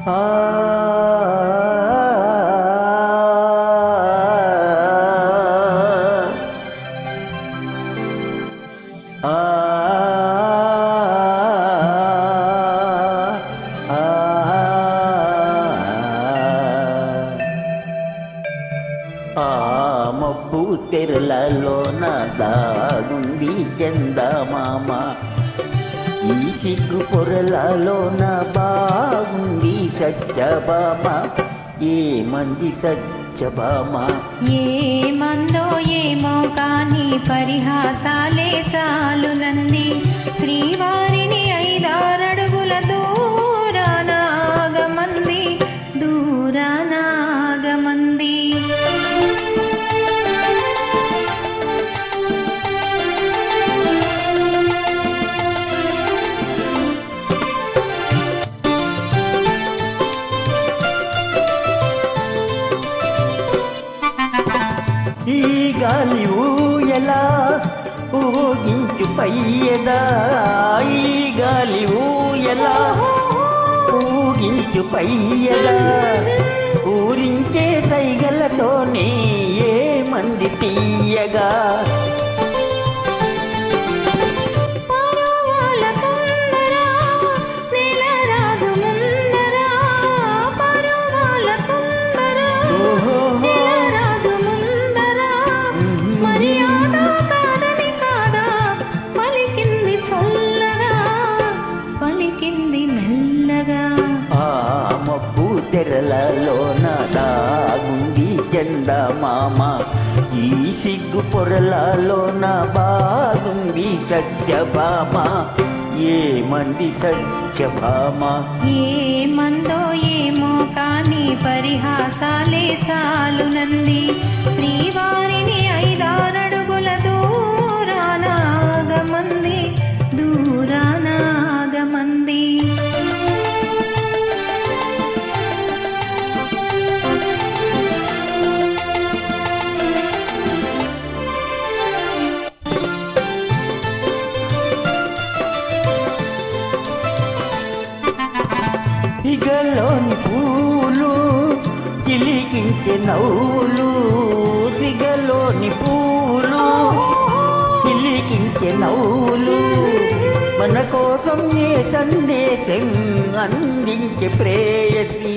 ఆ మబ్బు తెరలలోన దాగుంది చందమామ, ఈ సిగ్గు పొరలలోన బాగుంది సత్యభామ. ఏమంది సత్యభామ? ఏమందో ఏమో కానీ పరిహాసాలే చాలునంది. శ్రీవారిని 5-6 అడుగుల దూరానాగమంది, దూరానాగమంది. ఈ గాలి ఊయలా ఊగించు పయ్యదా, ఈ గాలి ఊయలా ఊగించు పయ్యదా, ఊరించే సైగలతోనే ఏమంది తీయగా. మబ్బు తెరలలోన దాగుంది చందమామ, ఈ సిగ్గు పొరలలోన బాగుంది సత్యభామ. ఏమంది సత్యభామ? ఏమందో ఏమో కానీ పరిహాసాలే చాలునంది. శ్రీవారిని 5-6 అడుగుల దూరానాగమంది, దూరానాగమంది. సిగలోని పూలు చిలికించే నవ్వులు, సిగలోని పూలు చిలికించే నవ్వులు, మన కోసం ఏ సందేశం అందించే ప్రేయసి.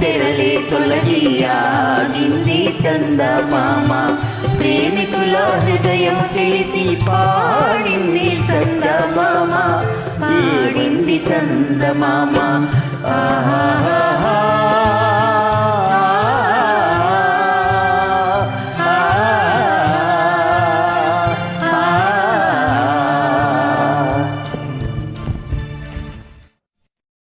తెరలే తొలగియాగింది చందమామ, ప్రేమికుల హృదయం తెలిసి పాడింది చందమామ, పాడింది చందమామ. ఆహా